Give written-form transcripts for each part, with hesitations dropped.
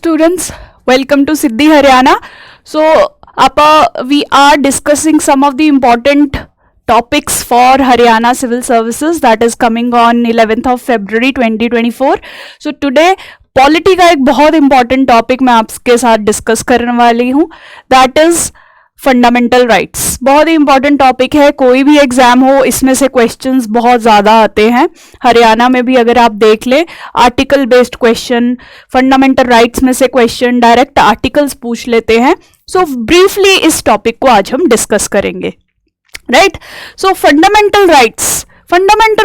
students, welcome to Siddhi Haryana. So we are discussing some of the important topics for Haryana Civil Services that is coming on 11th of February 2024. So today polity का एक बहुत important topic मैं आपके साथ discuss करने वाली हूँ, that is fundamental rights. बहुत ही इंपॉर्टेंट टॉपिक है, कोई भी एग्जाम हो इसमें से क्वेश्चंस बहुत ज़्यादा आते हैं. हरियाणा में भी अगर आप देख ले article based question, fundamental rights में से क्वेश्चन डायरेक्ट आर्टिकल्स पूछ लेते हैं. सो ब्रीफली इस टॉपिक को आज हम डिस्कस करेंगे, राइट. सो फंडामेंटल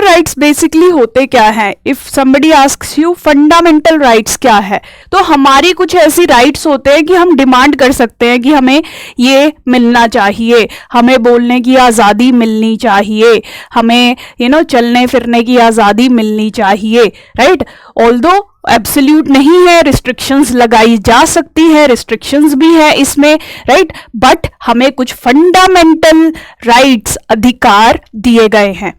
राइट्स बेसिकली होते क्या है? If somebody asks you fundamental rights क्या है, तो हमारी कुछ ऐसी राइट्स होते हैं कि हम डिमांड कर सकते हैं कि हमें ये मिलना चाहिए, हमें बोलने की आज़ादी मिलनी चाहिए, हमें चलने फिरने की आज़ादी मिलनी चाहिए, राइट. ऑल्दो एब्सोल्यूट नहीं है, रिस्ट्रिक्शंस लगाई जा सकती है, रिस्ट्रिक्शंस भी है इसमें, राइट. बट हमें कुछ फंडामेंटल राइट्स, अधिकार दिए गए हैं,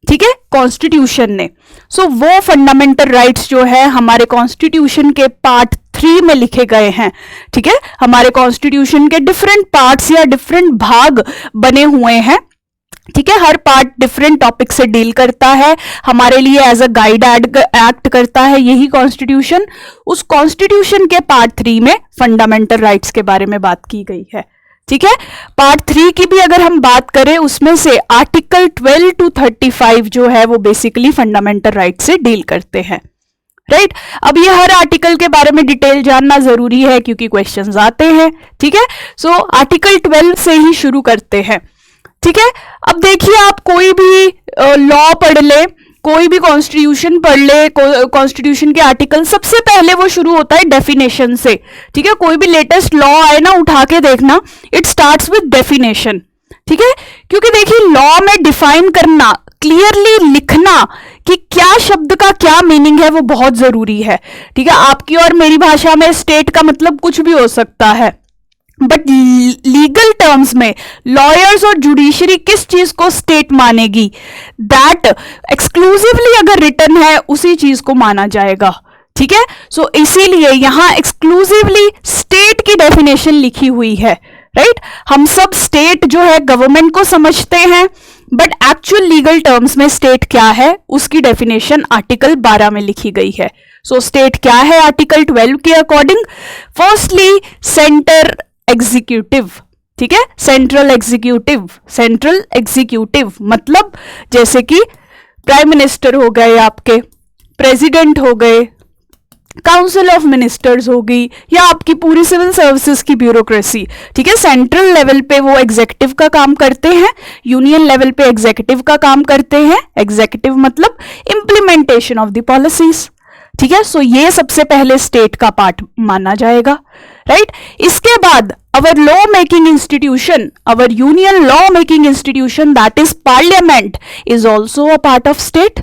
ठीक है, कॉन्स्टिट्यूशन ने. सो वो फंडामेंटल राइट्स जो है हमारे कॉन्स्टिट्यूशन के पार्ट 3 में लिखे गए हैं, ठीक है. हमारे कॉन्स्टिट्यूशन के डिफरेंट पार्ट्स या डिफरेंट भाग बने हुए हैं, ठीक है. हर पार्ट डिफरेंट टॉपिक से डील करता है, हमारे लिए एज अ गाइड एक्ट करता है यही कॉन्स्टिट्यूशन. उस कॉन्स्टिट्यूशन के पार्ट 3 में फंडामेंटल राइट्स के बारे में बात की गई है, ठीक है. पार्ट 3 की भी अगर हम बात करें उसमें से आर्टिकल 12 to 35 जो है वो बेसिकली फंडामेंटल राइट से डील करते हैं, राइट. अब ये हर आर्टिकल के बारे में डिटेल जानना जरूरी है क्योंकि क्वेश्चंस आते हैं, ठीक है. सो आर्टिकल 12 से ही शुरू करते हैं, ठीक है. अब देखिए, आप कोई भी लॉ पढ़ ले, कोई भी कॉन्स्टिट्यूशन पढ़ ले, कॉन्स्टिट्यूशन के आर्टिकल सबसे पहले वो शुरू होता है डेफिनेशन से, ठीक है. कोई भी लेटेस्ट लॉ आए ना, उठा के देखना, इट स्टार्ट्स विद डेफिनेशन, ठीक है. क्योंकि देखिए, लॉ में डिफाइन करना, क्लियरली लिखना कि क्या शब्द का क्या मीनिंग है वो बहुत जरूरी है, ठीक है. आपकी और मेरी भाषा में स्टेट का मतलब कुछ भी हो सकता है, बट लीगल टर्म्स में लॉयर्स और जुडिशरी किस चीज को स्टेट मानेगी, दैट एक्सक्लूसिवली अगर रिटन है उसी चीज को माना जाएगा, ठीक है. सो इसीलिए यहां एक्सक्लूसिवली स्टेट की डेफिनेशन लिखी हुई है, राइट. हम सब स्टेट जो है गवर्नमेंट को समझते हैं, बट एक्चुअल लीगल टर्म्स में स्टेट क्या है उसकी डेफिनेशन आर्टिकल 12 में लिखी गई है. सो स्टेट क्या है आर्टिकल 12 के अकॉर्डिंग? फर्स्टली सेंटर एग्जीक्यूटिव, ठीक है. सेंट्रल एग्जीक्यूटिव मतलब जैसे कि प्राइम मिनिस्टर हो गए, आपके प्रेसिडेंट हो गए, काउंसिल ऑफ मिनिस्टर्स होगी, या आपकी पूरी सिविल सर्विसेज की ब्यूरोक्रेसी, ठीक है. सेंट्रल लेवल पे वो एग्जीक्यूटिव का काम करते हैं, यूनियन लेवल पे एग्जीक्यूटिव का काम करते हैं. एग्जीक्यूटिव मतलब इम्प्लीमेंटेशन ऑफ द पॉलिसीज, ठीक है. सो ये सबसे पहले स्टेट का पार्ट माना जाएगा, राइट. इसके बाद our law making institution, our union law making institution that is parliament is also a part of state,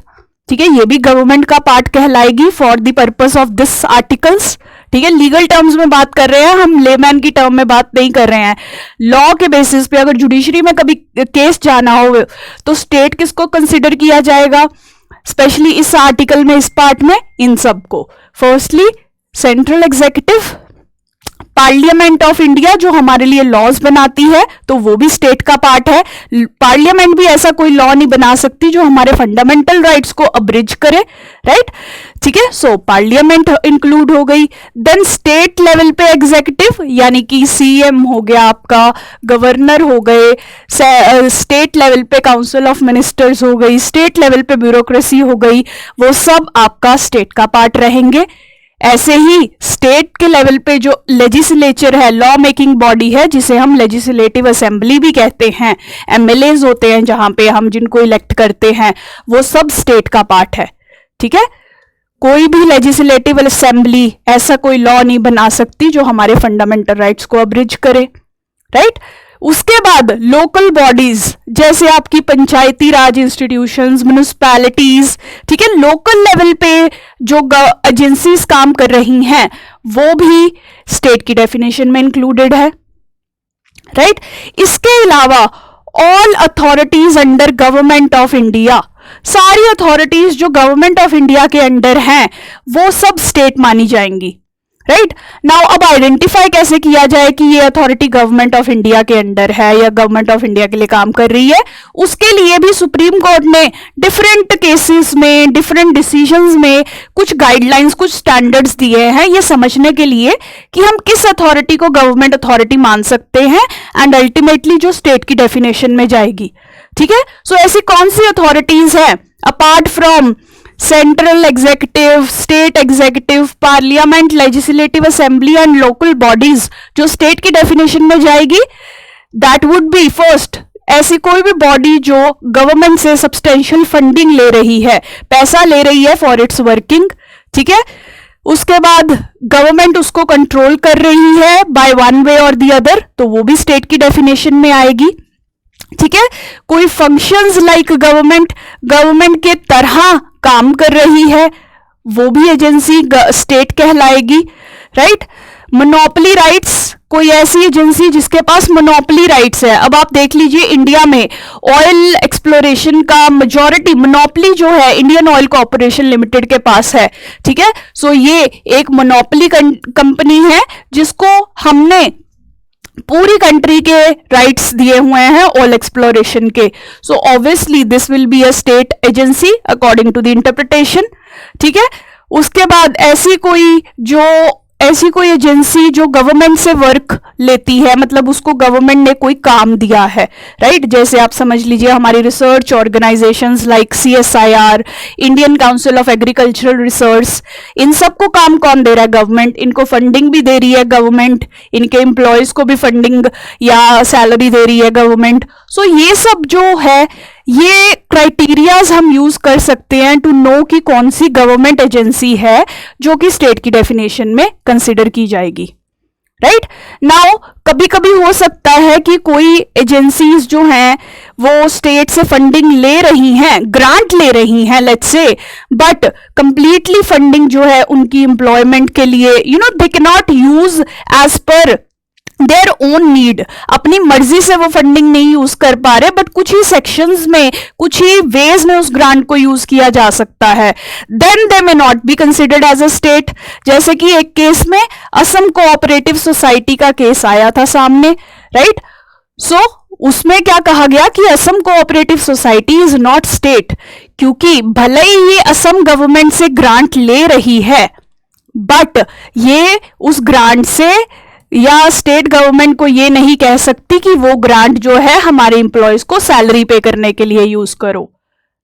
ठीक है. ये भी गवर्नमेंट का पार्ट कहलाएगी for the purpose of this articles, ठीक है. लीगल टर्म्स में बात कर रहे हैं हम, लेमैन की टर्म में बात नहीं कर रहे हैं. लॉ के बेसिस पे अगर जुडिशरी में कभी केस जाना हो तो स्टेट किसको कंसिडर किया जाएगा, स्पेशली इस आर्टिकल में, इस पार्ट में, इन सबको. Firstly central executive, parliament of India जो हमारे लिए लॉज बनाती है तो वो भी स्टेट का पार्ट है. पार्लियामेंट भी ऐसा कोई लॉ नहीं बना सकती जो हमारे फंडामेंटल राइट्स को अब्रिज करे, राइट, ठीक है. सो पार्लियामेंट इंक्लूड हो गई. देन स्टेट लेवल पे एग्जीक्यूटिव यानी कि सीएम हो गया आपका, गवर्नर हो गए, स्टेट लेवल पे काउंसिल ऑफ मिनिस्टर्स हो गई, स्टेट लेवल पे ब्यूरोक्रेसी हो गई, वो सब आपका स्टेट का पार्ट रहेंगे. ऐसे ही स्टेट के लेवल पे जो लेजिस्लेचर है, लॉ मेकिंग बॉडी है, जिसे हम लेजिस्लेटिव असेंबली भी कहते हैं, एमएलएज होते हैं जहां पे हम जिनको इलेक्ट करते हैं, वो सब स्टेट का पार्ट है, ठीक है. कोई भी लेजिस्लेटिव असेंबली ऐसा कोई लॉ नहीं बना सकती जो हमारे फंडामेंटल राइट्स को अब्रिज करे, राइट. उसके बाद लोकल बॉडीज जैसे आपकी पंचायती राज इंस्टीट्यूशंस, म्युनिसिपैलिटीज, ठीक है, लोकल लेवल पे जो एजेंसीज काम कर रही हैं वो भी स्टेट की डेफिनेशन में इंक्लूडेड है, राइट. इसके अलावा all authorities under government of India, सारी अथॉरिटीज जो गवर्नमेंट ऑफ इंडिया के अंडर हैं वो सब स्टेट मानी जाएंगी, राइट नाउ अब आइडेंटिफाई कैसे किया जाए कि ये अथॉरिटी गवर्नमेंट ऑफ इंडिया के अंडर है या गवर्नमेंट ऑफ इंडिया के लिए काम कर रही है, उसके लिए भी सुप्रीम कोर्ट ने डिफरेंट केसेस में, डिफरेंट डिसीजंस में कुछ गाइडलाइंस, कुछ स्टैंडर्ड्स दिए हैं ये समझने के लिए कि हम किस अथॉरिटी को गवर्नमेंट अथॉरिटी मान सकते हैं एंड अल्टीमेटली जो स्टेट की डेफिनेशन में जाएगी। ठीक है, सो ऐसी कौन सी अथॉरिटीज हैं apart from central executive, state executive, parliament, legislative assembly and local bodies जो स्टेट की डेफिनेशन में जाएगी? दैट वुड बी फर्स्ट, ऐसी कोई भी बॉडी जो गवर्नमेंट से सब्सटेंशियल फंडिंग ले रही है, पैसा ले रही है फॉर इट्स वर्किंग। ठीक है, उसके बाद गवर्नमेंट उसको कंट्रोल कर रही है बाय वन वे और द अदर, तो वो भी स्टेट की डेफिनेशन में आएगी। ठीक है, कोई फंक्शंस लाइक गवर्नमेंट के तरह काम कर रही है, वो भी एजेंसी स्टेट कहलाएगी। राइट, मोनोपोली राइट्स, कोई ऐसी एजेंसी जिसके पास मोनोपोली राइट्स है। अब आप देख लीजिए इंडिया में ऑयल एक्सप्लोरेशन का मेजॉरिटी मोनोपोली जो है इंडियन ऑयल कॉर्पोरेशन लिमिटेड के पास है। ठीक है, सो ये एक मोनोपोली कंपनी है जिसको हमने पूरी कंट्री के राइट्स दिए हुए हैं ऑयल एक्सप्लोरेशन के। So obviously this will be a state agency according to the interpretation. ठीक है, उसके बाद ऐसी कोई एजेंसी जो गवर्नमेंट से वर्क लेती है, मतलब उसको गवर्नमेंट ने कोई काम दिया है। राइट, जैसे आप समझ लीजिए हमारी research organisations like CSIR, Indian council of agricultural research, इन सबको काम कौन दे रहा है? गवर्नमेंट। इनको फंडिंग भी दे रही है गवर्नमेंट, इनके एम्प्लॉयज को भी फंडिंग या सैलरी दे रही है गवर्नमेंट। सो ये सब जो है, ये क्राइटेरियाज हम यूज कर सकते हैं टू नो कि कौन सी गवर्नमेंट एजेंसी है जो कि स्टेट की डेफिनेशन में कंसिडर की जाएगी। राइट नाउ कभी कभी हो सकता है कि कोई एजेंसीज जो हैं वो स्टेट से फंडिंग ले रही हैं, ग्रांट ले रही हैं let's say, but completely funding जो है उनकी एम्प्लॉयमेंट के लिए they can not use as per their own need, अपनी मर्जी से वो फंडिंग नहीं यूज कर पा रहे, बट कुछ ही सेक्शंस में, कुछ ही वेज में उस ग्रांट को यूज किया जा सकता है, then they may not be considered as a state. जैसे कि एक केस में असम कोऑपरेटिव सोसाइटी का केस आया था सामने। राइट, सो उसमें क्या कहा गया कि Assam cooperative society is not state, क्योंकि भले ही ये असम गवर्नमेंट से ग्रांट ले रही है, बट ये उस ग्रांट से या स्टेट गवर्नमेंट को ये नहीं कह सकती कि वो ग्रांट जो है हमारे एम्प्लॉयज को सैलरी पे करने के लिए यूज करो।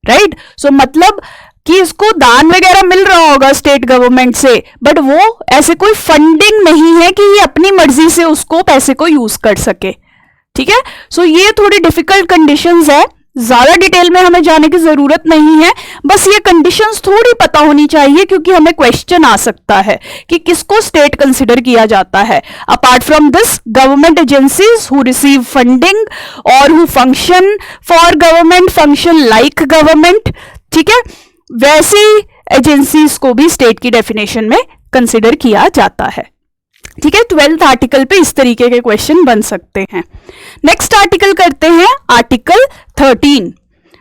राइट, सो मतलब कि इसको दान वगैरह मिल रहा होगा स्टेट गवर्नमेंट से, बट वो ऐसे कोई फंडिंग नहीं है कि ये अपनी मर्जी से उसको पैसे को यूज कर सके। ठीक है, सो ये थोड़ी डिफिकल्ट कंडीशंस है, ज्यादा डिटेल में हमें जाने की जरूरत नहीं है, बस ये कंडीशंस थोड़ी पता होनी चाहिए क्योंकि हमें क्वेश्चन आ सकता है कि किसको स्टेट कंसिडर किया जाता है। Apart from this, government agencies who receive funding और who function for government, function like government. ठीक है, वैसी एजेंसीज को भी स्टेट की डेफिनेशन में कंसिडर किया जाता है। ठीक है, 12th आर्टिकल पे इस तरीके के क्वेश्चन बन सकते हैं। नेक्स्ट आर्टिकल करते हैं, आर्टिकल 13।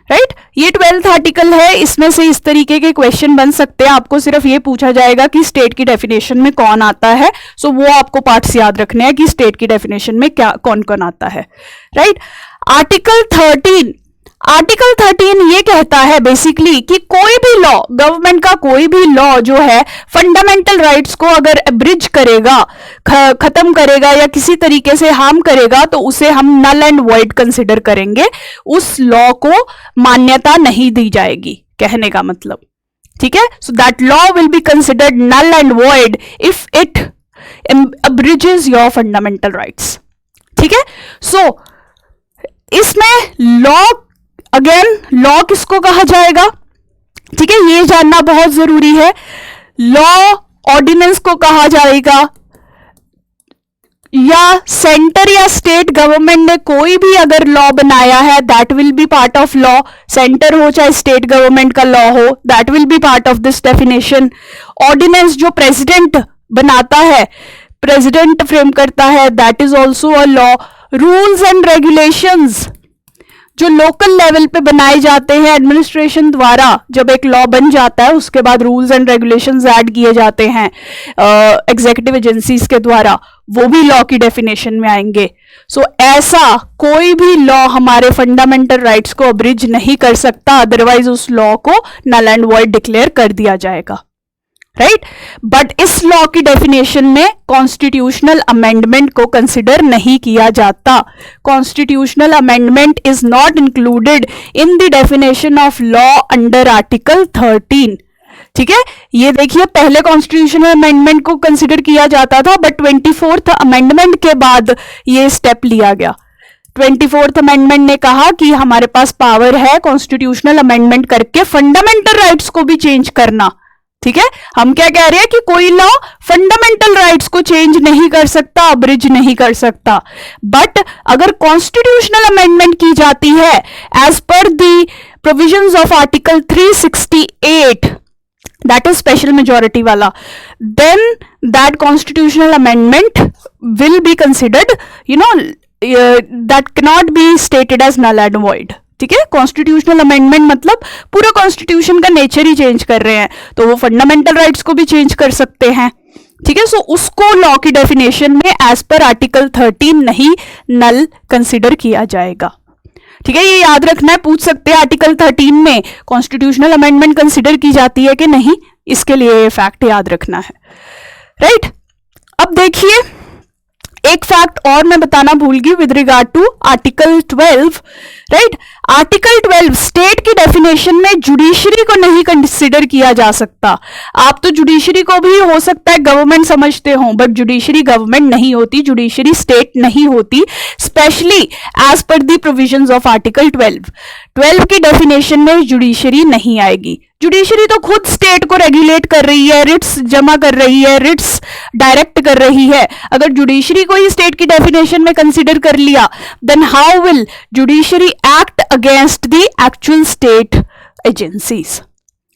राइट, ये 12th आर्टिकल है, इसमें से इस तरीके के क्वेश्चन बन सकते हैं। आपको सिर्फ ये पूछा जाएगा कि स्टेट की डेफिनेशन में कौन आता है, सो वो आपको पार्ट्स याद रखने हैं कि स्टेट की डेफिनेशन में क्या कौन कौन आता है। राइट, आर्टिकल 13 ये कहता है बेसिकली कि कोई भी लॉ, गवर्नमेंट का कोई भी लॉ जो है फंडामेंटल राइट्स को अगर एब्रिज करेगा, खत्म करेगा या किसी तरीके से हार्म करेगा, तो उसे हम नल एंड वॉइड कंसिडर करेंगे, उस लॉ को मान्यता नहीं दी जाएगी, कहने का मतलब। ठीक है, so that law will be considered null and void if it abridges your fundamental rights. ठीक है, सो इसमें लॉ, अगेन लॉ किसको कहा जाएगा? ठीक है, ये जानना बहुत जरूरी है। लॉ ऑर्डिनेंस को कहा जाएगा, या सेंटर या स्टेट गवर्नमेंट ने कोई भी अगर लॉ बनाया है that will be part of law. Centre हो चाहे स्टेट गवर्नमेंट का लॉ हो, that will be part of this definition. Ordinance जो प्रेसिडेंट बनाता है, प्रेसिडेंट फ्रेम करता है, that is also a law. Rules and regulations जो लोकल लेवल पे बनाए जाते हैं एडमिनिस्ट्रेशन द्वारा, जब एक लॉ बन जाता है उसके बाद रूल्स एंड रेगुलेशंस ऐड किए जाते हैं एग्जीक्यूटिव एजेंसीज के द्वारा, वो भी लॉ की डेफिनेशन में आएंगे। सो ऐसा कोई भी लॉ हमारे फंडामेंटल राइट्स को अब्रिज नहीं कर सकता, अदरवाइज उस लॉ को नल एंड वॉइड डिक्लेयर कर दिया जाएगा, राइट। बट इस लॉ की डेफिनेशन में कॉन्स्टिट्यूशनल अमेंडमेंट को कंसिडर नहीं किया जाता। Constitutional amendment is not included in the definition of law under article 13। ठीक है, ये देखिए पहले कॉन्स्टिट्यूशनल अमेंडमेंट को कंसिडर किया जाता था, बट 24th अमेंडमेंट के बाद ये स्टेप लिया गया। 24th अमेंडमेंट ने कहा कि हमारे पास पावर है कॉन्स्टिट्यूशनल अमेंडमेंट करके फंडामेंटल राइट्स को भी चेंज करना। ठीक है, हम क्या कह रहे हैं कि कोई लॉ फंडामेंटल राइट्स को चेंज नहीं कर सकता, अब्रिज नहीं कर सकता। बट अगर कॉन्स्टिट्यूशनल अमेंडमेंट की जाती है as per the provisions of article 368, that is special majority wala, then that constitutional amendment will be considered, that cannot be stated as null and void। ठीक है, कॉन्स्टिट्यूशनल अमेंडमेंट मतलब पूरा constitution का nature ही change कर रहे हैं, तो वो फंडामेंटल राइट्स को भी चेंज कर सकते हैं। ठीक है, सो उसको लॉ की डेफिनेशन में एज पर आर्टिकल 13 नहीं नल कंसिडर किया जाएगा। ठीक है, ये याद रखना है, पूछ सकते हैं आर्टिकल 13 में कॉन्स्टिट्यूशनल अमेंडमेंट कंसिडर की जाती है कि नहीं, इसके लिए ये फैक्ट याद रखना है, राइट। अब देखिए एक फैक्ट और मैं बताना भूल गई with regard to article 12, right. Article 12 state की डेफिनेशन में जुडिशरी को नहीं कंसिडर किया जा सकता। आप तो जुडिशरी को भी हो सकता है गवर्नमेंट समझते हो, बट जुडिशरी गवर्नमेंट नहीं होती, जुडिशरी स्टेट नहीं होती, specially as per the provisions of article 12 की डेफिनेशन में जुडिशरी नहीं आएगी। जुडिशरी तो खुद स्टेट को रेगुलेट कर रही है, रिट्स जमा कर रही है, रिट्स डायरेक्ट कर रही है। अगर जुडिशरी को ही स्टेट की डेफिनेशन में कंसिडर कर लिया, then how will judiciary act against the actual state agencies.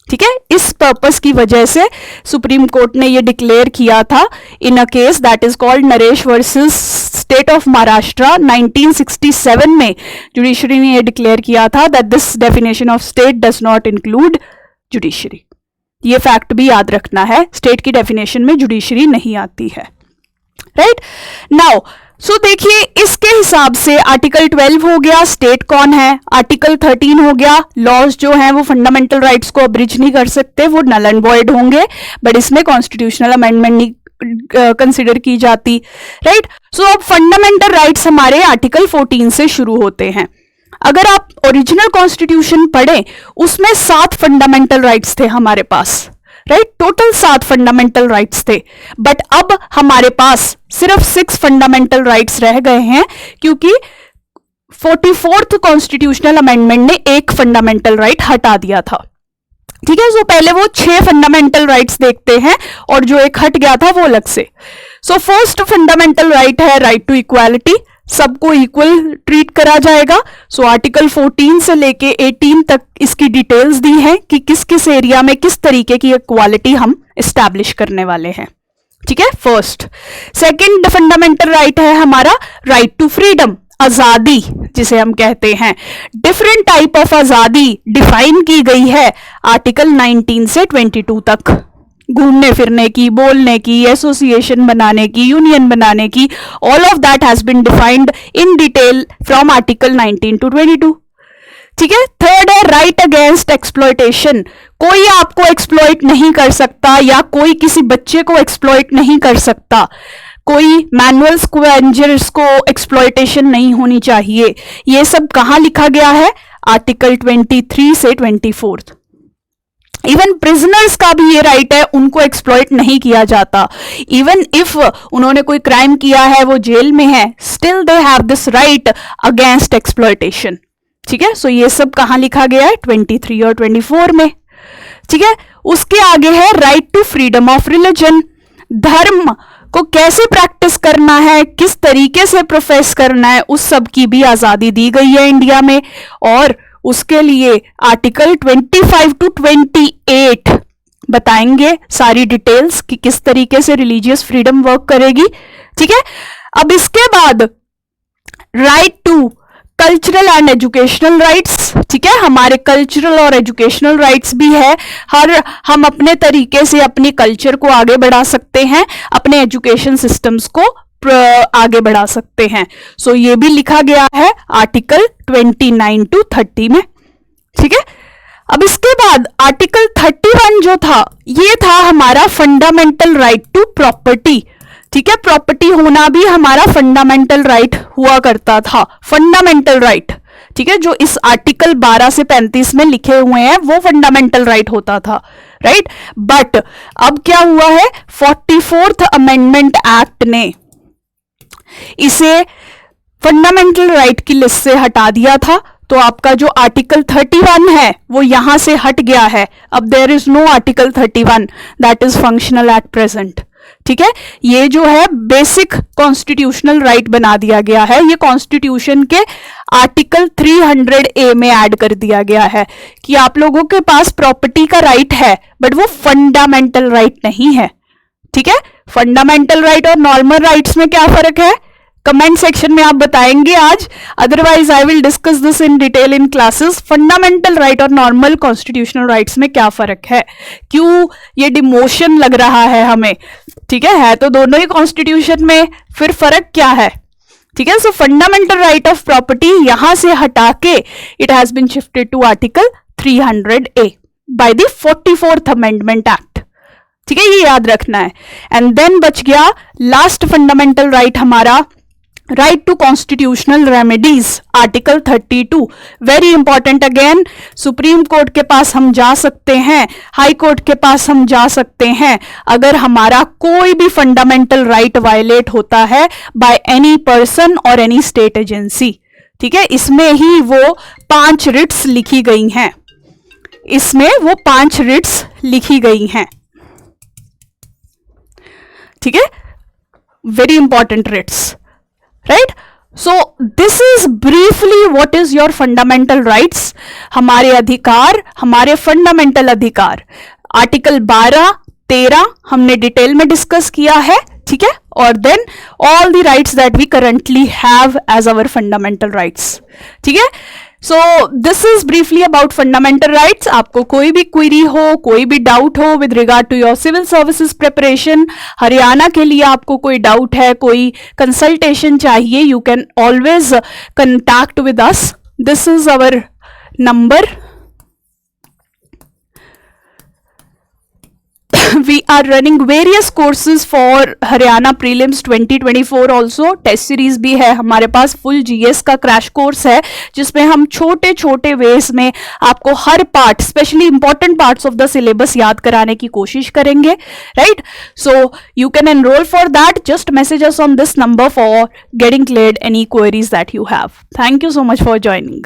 ठीक है, इस पर्पस की वजह से सुप्रीम कोर्ट ने यह डिक्लेयर किया था in a case that is called Naresh versus state of Maharashtra 1967 में। जुडिशरी ने यह डिक्लेयर किया था that this definition of state does not include judiciary. ये फैक्ट भी याद रखना है, स्टेट की डेफिनेशन में जुडिशरी नहीं आती है, राइट। नाउ सो देखिए इसके हिसाब से आर्टिकल 12 हो गया, स्टेट कौन है, आर्टिकल 13 हो गया, लॉज जो हैं वो फंडामेंटल राइट्स को अब्रिज नहीं कर सकते, वो नल एंड वॉइड होंगे, बट इसमें कॉन्स्टिट्यूशनल अमेंडमेंट नहीं कंसिडर की जाती, राइट। सो अब फंडामेंटल राइट्स हमारे आर्टिकल 14 से शुरू होते हैं। अगर आप ओरिजिनल कॉन्स्टिट्यूशन पढ़ें उसमें 7 फंडामेंटल राइट्स थे हमारे पास, राइट, टोटल 7 फंडामेंटल राइट्स थे, बट अब हमारे पास सिर्फ 6 फंडामेंटल राइट्स रह गए हैं, क्योंकि 44th कॉन्स्टिट्यूशनल अमेंडमेंट ने एक फंडामेंटल राइट हटा दिया था। ठीक है, सो पहले वो 6 फंडामेंटल राइट्स देखते हैं और जो एक हट गया था वो अलग से। सो फर्स्ट फंडामेंटल राइट है राइट टू इक्वालिटी, सबको इक्वल ट्रीट करा जाएगा। सो आर्टिकल 14 से लेके 18 तक इसकी डिटेल्स दी है कि किस किस एरिया में किस तरीके की इक्वालिटी हम एस्टैब्लिश करने वाले हैं। ठीक है, फर्स्ट। सेकंड फंडामेंटल राइट है हमारा राइट टू फ्रीडम, आजादी जिसे हम कहते हैं। डिफरेंट टाइप ऑफ आजादी डिफाइन की गई है आर्टिकल 19 से 22 तक, घूमने फिरने की, बोलने की, एसोसिएशन बनाने की, यूनियन बनाने की, all of that has been defined in detail from article 19 to 22। ठीक है, थर्ड है राइट अगेंस्ट एक्सप्लॉयटेशन, कोई आपको एक्सप्लॉइट नहीं कर सकता या कोई किसी बच्चे को एक्सप्लॉइट नहीं कर सकता, कोई मैनुअल स्क्वेंजर्स को एक्सप्लॉयटेशन नहीं होनी चाहिए। ये सब कहां लिखा गया है, आर्टिकल 23 से 24। इवन प्रिजनर्स का भी ये राइट है, उनको एक्सप्लॉइट नहीं किया जाता। इवन इफ उन्होंने कोई क्राइम किया है, वो जेल में है, still they have this right against exploitation. ठीक है, सो ये सब कहां लिखा गया है, 23 और 24 में। ठीक है, उसके आगे है right to freedom of religion, धर्म को कैसे प्रैक्टिस करना है, किस तरीके से प्रोफेस करना है, उस सब की भी आजादी दी गई है इंडिया में। और उसके लिए आर्टिकल 25 to 28 बताएंगे सारी डिटेल्स कि किस तरीके से रिलीजियस फ्रीडम वर्क करेगी। ठीक है, अब इसके बाद right to cultural and educational rights, ठीक है, हमारे कल्चरल और एजुकेशनल राइट्स भी है। हम अपने तरीके से अपनी कल्चर को आगे बढ़ा सकते हैं, अपने एजुकेशन सिस्टम्स को आगे बढ़ा सकते हैं। सो ये भी लिखा गया है आर्टिकल 29 to 30 में, ठीक है। अब इसके बाद आर्टिकल 31 जो था, ये था हमारा फंडामेंटल राइट टू प्रॉपर्टी, ठीक है। प्रॉपर्टी होना भी हमारा फंडामेंटल राइट हुआ करता था, फंडामेंटल राइट, ठीक है। जो इस आर्टिकल 12 से 35 में लिखे हुए हैं वो फंडामेंटल राइट होता था, राइट। बट अब क्या हुआ है, 44th अमेंडमेंट एक्ट ने इसे फंडामेंटल राइट की लिस्ट से हटा दिया था। तो आपका जो आर्टिकल 31 है वो यहां से हट गया है। अब there is no article 31 that is functional at present, ठीक है। ये जो है बेसिक कॉन्स्टिट्यूशनल राइट बना दिया गया है, ये कॉन्स्टिट्यूशन के आर्टिकल 300A में ऐड कर दिया गया है कि आप लोगों के पास प्रॉपर्टी का राइट है बट वो फंडामेंटल राइट नहीं है, ठीक है। फंडामेंटल राइट और नॉर्मल राइट्स में क्या फर्क है, कमेंट सेक्शन में आप बताएंगे आज, otherwise I will discuss this in detail in classes. Fundamental right और नॉर्मल कॉन्स्टिट्यूशनल राइट्स में क्या फर्क है, क्यों ये डिमोशन लग रहा है हमें, ठीक है तो दोनों ही कॉन्स्टिट्यूशन में, फिर फर्क क्या है, ठीक है। So fundamental right of property यहां से हटा के it has been shifted to article 300A by the 44th amendment act, ठीक है, ये याद रखना है। एंड देन बच गया लास्ट फंडामेंटल राइट हमारा, right to constitutional remedies, article 32, very important again. Supreme court के पास हम जा सकते हैं, हाई कोर्ट के पास हम जा सकते हैं अगर हमारा कोई भी फंडामेंटल राइट वायलेट होता है बाय एनी पर्सन और एनी स्टेट एजेंसी, ठीक है। इसमें ही वो 5 रिट्स लिखी गई हैं, इसमें वो 5 रिट्स लिखी गई हैं, ठीक है, very important writs, right. So this is briefly what is your fundamental rights, हमारे अधिकार, हमारे फंडामेंटल अधिकार। आर्टिकल 12, 13 हमने डिटेल में डिस्कस किया है, ठीक है, और then all the rights that we currently have as our fundamental rights, ठीक है। So this is briefly about fundamental rights. आपको कोई भी क्वेरी हो, कोई भी डाउट हो with regard to your civil services preparation, Haryana के लिए आपको कोई डाउट है, कोई कंसल्टेशन चाहिए, you can always contact with us, this is our number. We are running various courses for Haryana Prelims 2024 also. Test series भी है हमारे पास, फुल जीएस का क्रैश कोर्स है जिसमें हम छोटे छोटे वेज में आपको हर part, specially important parts of the syllabus याद कराने की कोशिश करेंगे, right. So you can enrol for that, just message us on this number for getting cleared any queries that you have. Thank you so much for joining.